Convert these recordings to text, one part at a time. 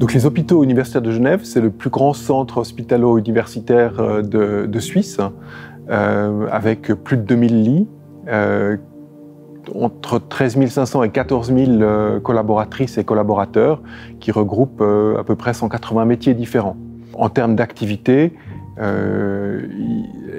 Donc les hôpitaux universitaires de Genève, c'est le plus grand centre hospitalo-universitaire de Suisse, avec plus de 2000 lits, entre 13 500 et 14 000 collaboratrices et collaborateurs qui regroupent à peu près 180 métiers différents. En termes d'activité,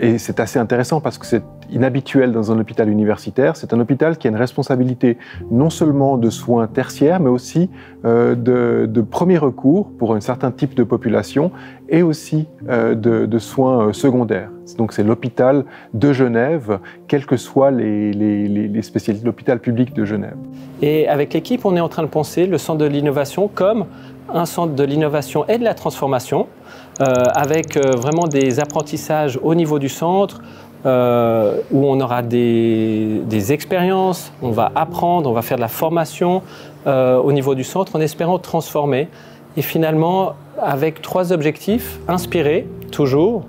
et c'est assez intéressant parce que c'est inhabituel dans un hôpital universitaire, c'est un hôpital qui a une responsabilité non seulement de soins tertiaires, mais aussi de premier recours pour un certain type de population et aussi de soins secondaires. Donc c'est l'hôpital de Genève, quelles que soient les spécialités de l'hôpital public de Genève. Et avec l'équipe, on est en train de penser le centre de l'innovation comme un centre de l'innovation et de la transformation, avec vraiment des apprentissages au niveau du centre, où on aura des expériences, on va apprendre, on va faire de la formation au niveau du centre en espérant transformer. Et finalement, avec 3 objectifs, inspirer, toujours,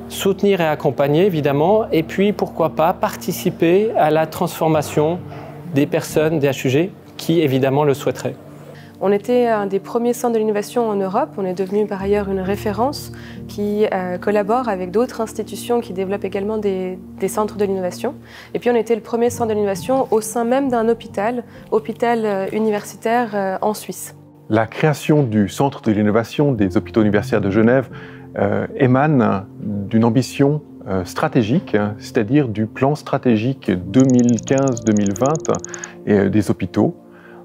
soutenir et accompagner, évidemment, et puis, pourquoi pas, participer à la transformation des personnes, des HUG, qui, évidemment, le souhaiteraient. On était un des premiers centres de l'innovation en Europe. On est devenu par ailleurs une référence qui collabore avec d'autres institutions qui développent également des centres de l'innovation. Et puis on était le premier centre de l'innovation au sein même d'un hôpital universitaire en Suisse. La création du centre de l'innovation des hôpitaux universitaires de Genève émane d'une ambition stratégique, c'est-à-dire du plan stratégique 2015-2020 des hôpitaux.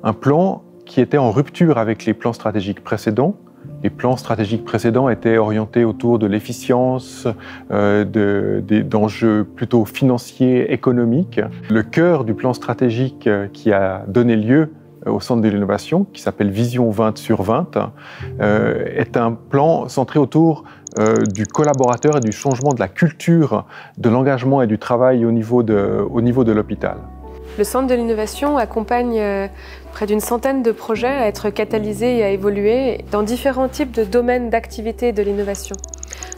Un plan qui était en rupture avec les plans stratégiques précédents. Les plans stratégiques précédents étaient orientés autour de l'efficience, d'enjeux plutôt financiers, économiques. Le cœur du plan stratégique qui a donné lieu au Centre de l'innovation, qui s'appelle Vision 20/20, est un plan centré autour du collaborateur et du changement de la culture de l'engagement et du travail au niveau de l'hôpital. Le Centre de l'innovation accompagne près d'une centaine de projets à être catalysés et à évoluer dans différents types de domaines d'activité de l'innovation.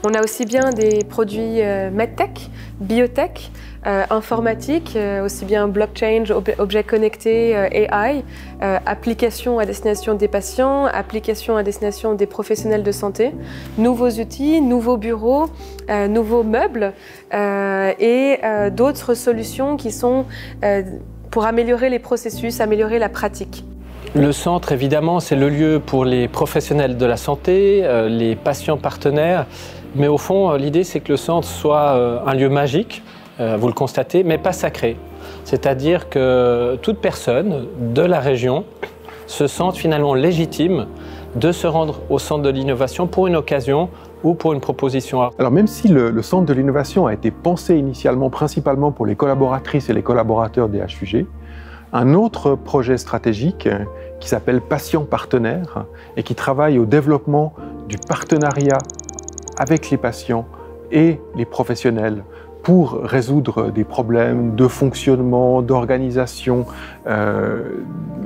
On a aussi bien des produits medtech, biotech, informatique, aussi bien blockchain, objets connectés, AI, applications à destination des patients, applications à destination des professionnels de santé, nouveaux outils, nouveaux bureaux, nouveaux meubles et d'autres solutions qui sont pour améliorer les processus, améliorer la pratique. Le centre, évidemment, c'est le lieu pour les professionnels de la santé, les patients partenaires, mais au fond, l'idée, c'est que le centre soit un lieu magique, vous le constatez, mais pas sacré. C'est-à-dire que toute personne de la région se sente finalement légitime de se rendre au centre de l'innovation pour une occasion ou pour une proposition. Alors même si le centre de l'innovation a été pensé initialement principalement pour les collaboratrices et les collaborateurs des HUG, un autre projet stratégique qui s'appelle Patient Partenaire et qui travaille au développement du partenariat avec les patients et les professionnels pour résoudre des problèmes de fonctionnement, d'organisation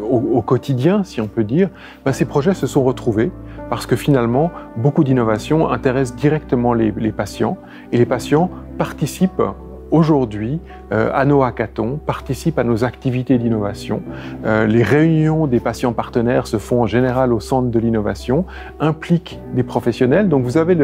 au quotidien, si on peut dire, ces projets se sont retrouvés parce que finalement, beaucoup d'innovations intéressent directement les patients et les patients participent aujourd'hui à nos hackathons, participent à nos activités d'innovation. Les réunions des patients partenaires se font en général au centre de l'innovation, impliquent des professionnels. Donc vous avez,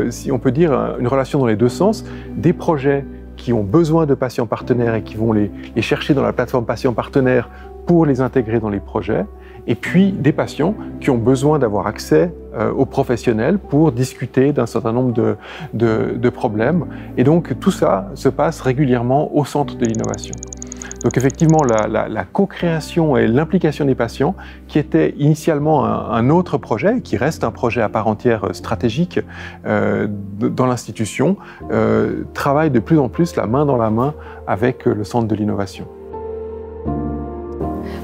si on peut dire, une relation dans les deux sens, des projets qui ont besoin de patients partenaires et qui vont les chercher dans la plateforme patients partenaires pour les intégrer dans les projets, et puis des patients qui ont besoin d'avoir accès aux professionnels pour discuter d'un certain nombre de problèmes. Et donc tout ça se passe régulièrement au centre de l'innovation. Donc effectivement, la co-création et l'implication des patients, qui était initialement un autre projet, qui reste un projet à part entière stratégique dans l'institution, travaille de plus en plus la main dans la main avec le centre de l'innovation.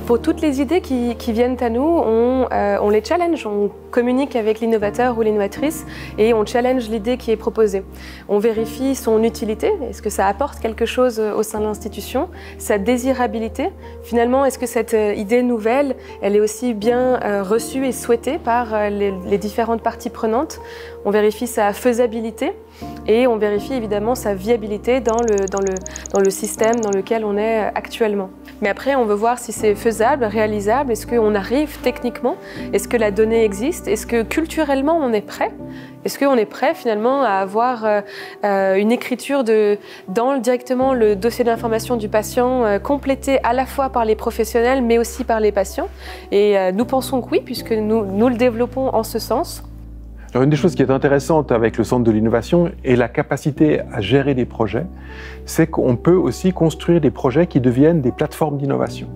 Pour toutes les idées qui viennent à nous, on les challenge, on communique avec l'innovateur ou l'innovatrice et on challenge l'idée qui est proposée. On vérifie son utilité, est-ce que ça apporte quelque chose au sein de l'institution, sa désirabilité. Finalement, est-ce que cette idée nouvelle, elle est aussi bien reçue et souhaitée par les différentes parties prenantes. On vérifie sa faisabilité. et on vérifie évidemment sa viabilité dans le système dans lequel on est actuellement. Mais après, on veut voir si c'est faisable, réalisable, est-ce qu'on arrive techniquement, est-ce que la donnée existe, est-ce que culturellement on est prêt, est-ce qu'on est prêt finalement à avoir une écriture dans directement le dossier d'information du patient complété à la fois par les professionnels mais aussi par les patients. Et nous pensons que oui, puisque nous le développons en ce sens. Alors, une des choses qui est intéressante avec le Centre de l'innovation et la capacité à gérer des projets, c'est qu'on peut aussi construire des projets qui deviennent des plateformes d'innovation.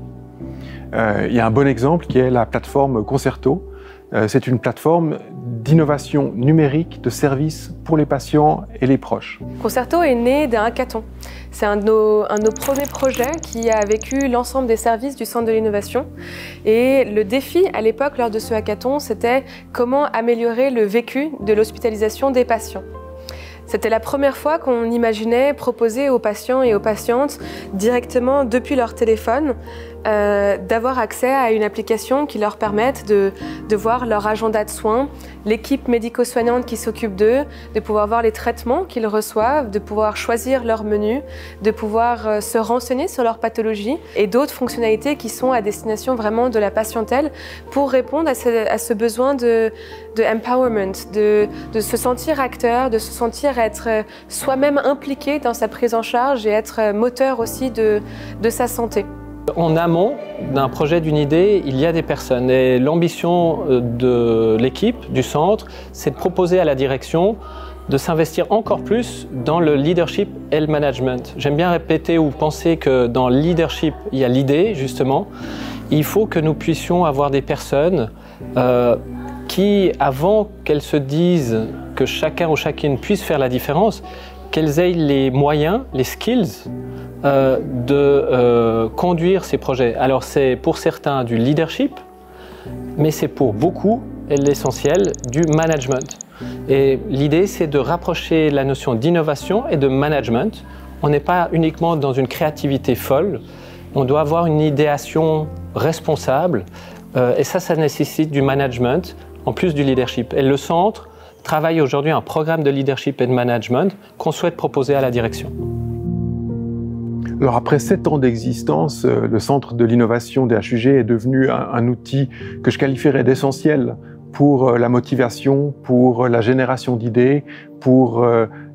Il y a un bon exemple qui est la plateforme Concerto. C'est une plateforme d'innovation numérique de services pour les patients et les proches. Concerto est né d'un hackathon. C'est un de nos premiers projets qui a vécu l'ensemble des services du Centre de l'innovation. Et le défi à l'époque, lors de ce hackathon, c'était comment améliorer le vécu de l'hospitalisation des patients. C'était la première fois qu'on imaginait proposer aux patients et aux patientes directement depuis leur téléphone d'avoir accès à une application qui leur permette de voir leur agenda de soins, l'équipe médico-soignante qui s'occupe d'eux, de pouvoir voir les traitements qu'ils reçoivent, de pouvoir choisir leur menu, de pouvoir se renseigner sur leur pathologie et d'autres fonctionnalités qui sont à destination vraiment de la patientèle pour répondre à ce besoin de empowerment, de se sentir acteur, de se sentir être soi-même impliqué dans sa prise en charge et être moteur aussi de sa santé. En amont d'un projet, d'une idée, il y a des personnes et l'ambition de l'équipe, du centre, c'est de proposer à la direction de s'investir encore plus dans le leadership et le management. J'aime bien répéter ou penser que dans le leadership, il y a l'idée justement. Il faut que nous puissions avoir des personnes qui, avant qu'elles se disent que chacun ou chacune puisse faire la différence, qu'elles aient les moyens, les skills de conduire ces projets. Alors c'est pour certains du leadership, mais c'est pour beaucoup, et l'essentiel, du management. Et l'idée, c'est de rapprocher la notion d'innovation et de management. On n'est pas uniquement dans une créativité folle, on doit avoir une idéation responsable, et ça nécessite du management, en plus du leadership. Et le centre travaille aujourd'hui un programme de leadership et de management qu'on souhaite proposer à la direction. Alors après 7 ans d'existence, le Centre de l'innovation des HUG est devenu un outil que je qualifierais d'essentiel pour la motivation, pour la génération d'idées, pour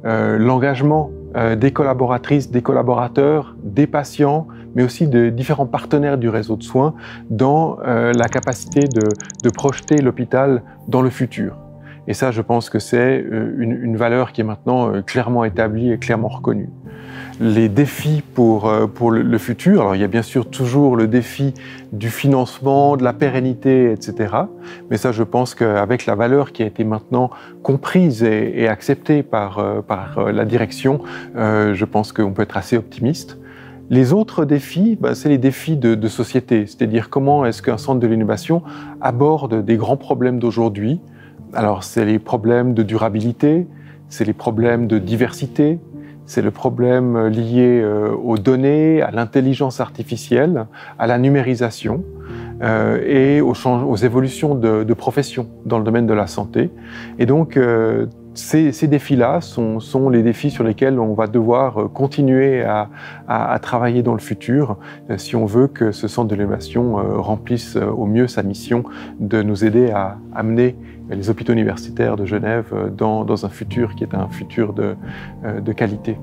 l'engagement des collaboratrices, des collaborateurs, des patients, mais aussi de différents partenaires du réseau de soins dans la capacité de projeter l'hôpital dans le futur. Et ça, je pense que c'est une valeur qui est maintenant clairement établie et clairement reconnue. Les défis pour le futur, alors il y a bien sûr toujours le défi du financement, de la pérennité, etc. Mais ça, je pense qu'avec la valeur qui a été maintenant comprise et acceptée par la direction, je pense qu'on peut être assez optimiste. Les autres défis, c'est les défis de société, c'est-à-dire comment est-ce qu'un centre de l'innovation aborde des grands problèmes d'aujourd'hui. Alors c'est les problèmes de durabilité, c'est les problèmes de diversité, c'est le problème lié aux données, à l'intelligence artificielle, à la numérisation et aux évolutions de profession dans le domaine de la santé. Et donc, ces défis-là sont les défis sur lesquels on va devoir continuer à travailler dans le futur si on veut que ce centre de l'innovation remplisse au mieux sa mission de nous aider à amener les hôpitaux universitaires de Genève dans un futur qui est un futur de qualité.